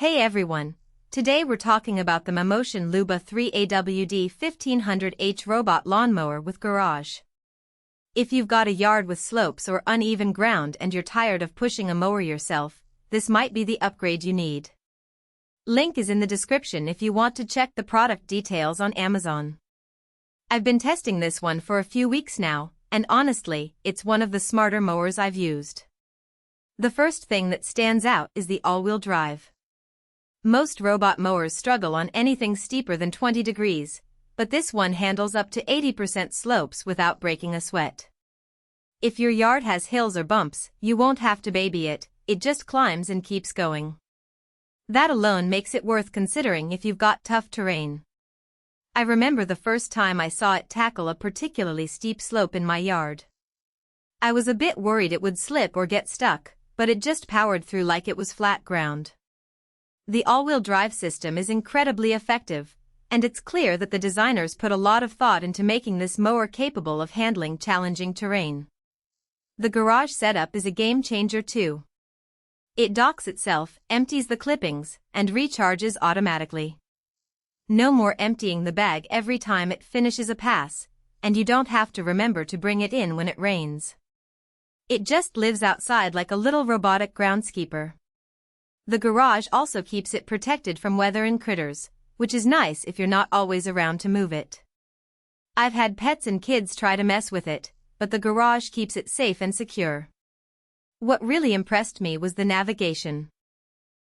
Hey everyone! Today we're talking about the Mammotion LUBA 3 AWD 1500H Robot Lawn Mower with Garage. If you've got a yard with slopes or uneven ground and you're tired of pushing a mower yourself, this might be the upgrade you need. Link is in the description if you want to check the product details on Amazon. I've been testing this one for a few weeks now, and honestly, it's one of the smarter mowers I've used. The first thing that stands out is the all-wheel drive. Most robot mowers struggle on anything steeper than 20 degrees, but this one handles up to 80% slopes without breaking a sweat. If your yard has hills or bumps, you won't have to baby it, it just climbs and keeps going. That alone makes it worth considering if you've got tough terrain. I remember the first time I saw it tackle a particularly steep slope in my yard. I was a bit worried it would slip or get stuck, but it just powered through like it was flat ground. The all-wheel drive system is incredibly effective, and it's clear that the designers put a lot of thought into making this mower capable of handling challenging terrain. The garage setup is a game changer too. It docks itself, empties the clippings, and recharges automatically. No more emptying the bag every time it finishes a pass, and you don't have to remember to bring it in when it rains. It just lives outside like a little robotic groundskeeper. The garage also keeps it protected from weather and critters, which is nice if you're not always around to move it. I've had pets and kids try to mess with it, but the garage keeps it safe and secure. What really impressed me was the navigation.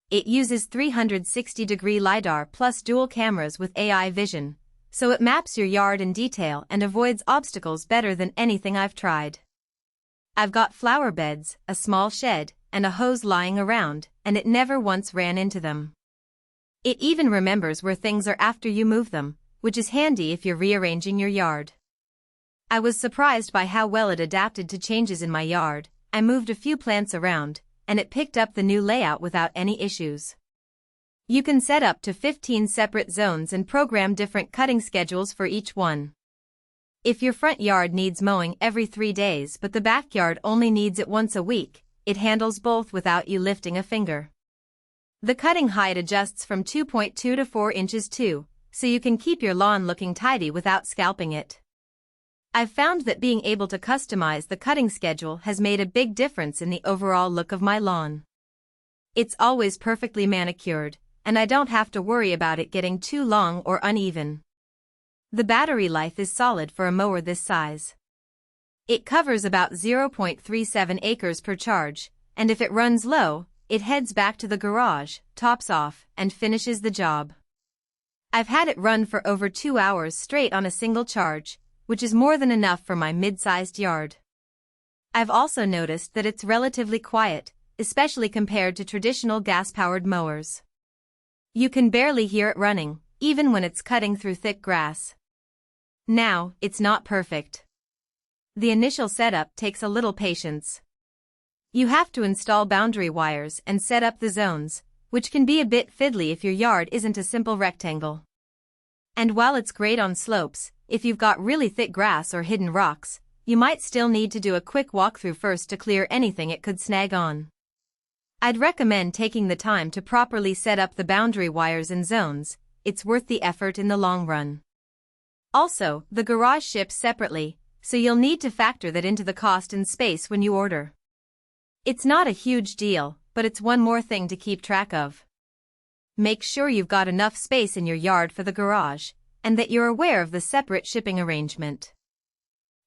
It uses 360-degree LiDAR+Dual cameras with AI vision, so it maps your yard in detail and avoids obstacles better than anything I've tried. I've got flower beds, a small shed, and a hose lying around, and it never once ran into them. It even remembers where things are after you move them, which is handy if you're rearranging your yard. I was surprised by how well it adapted to changes in my yard. I moved a few plants around, and it picked up the new layout without any issues. You can set up to 15 separate zones and program different cutting schedules for each one. If your front yard needs mowing every 3 days but the backyard only needs it once a week, it handles both without you lifting a finger. The cutting height adjusts from 2.2 to 4 inches too, so you can keep your lawn looking tidy without scalping it. I've found that being able to customize the cutting schedule has made a big difference in the overall look of my lawn. It's always perfectly manicured, and I don't have to worry about it getting too long or uneven. The battery life is solid for a mower this size. It covers about 0.37 acres per charge, and if it runs low, it heads back to the garage, tops off, and finishes the job. I've had it run for over 2 hours straight on a single charge, which is more than enough for my mid-sized yard. I've also noticed that it's relatively quiet, especially compared to traditional gas-powered mowers. You can barely hear it running, even when it's cutting through thick grass. Now, it's not perfect. The initial setup takes a little patience. You have to install boundary wires and set up the zones, which can be a bit fiddly if your yard isn't a simple rectangle. And while it's great on slopes, if you've got really thick grass or hidden rocks, you might still need to do a quick walkthrough first to clear anything it could snag on. I'd recommend taking the time to properly set up the boundary wires and zones. It's worth the effort in the long run. Also, the garage ships separately, so you'll need to factor that into the cost and space when you order. It's not a huge deal, but it's one more thing to keep track of. Make sure you've got enough space in your yard for the garage, and that you're aware of the separate shipping arrangement.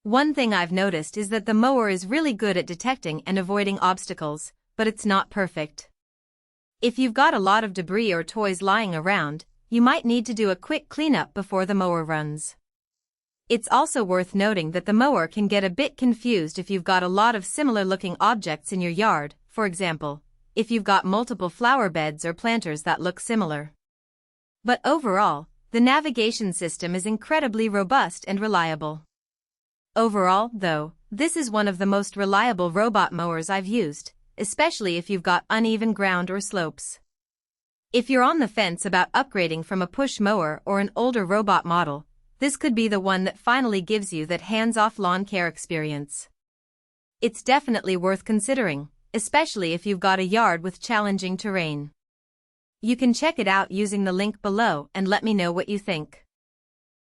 One thing I've noticed is that the mower is really good at detecting and avoiding obstacles, but it's not perfect. If you've got a lot of debris or toys lying around, you might need to do a quick cleanup before the mower runs. It's also worth noting that the mower can get a bit confused if you've got a lot of similar-looking objects in your yard, for example, if you've got multiple flower beds or planters that look similar. But overall, the navigation system is incredibly robust and reliable. Overall, though, this is one of the most reliable robot mowers I've used, especially if you've got uneven ground or slopes. If you're on the fence about upgrading from a push mower or an older robot model, this could be the one that finally gives you that hands-off lawn care experience. It's definitely worth considering, especially if you've got a yard with challenging terrain. You can check it out using the link below and let me know what you think.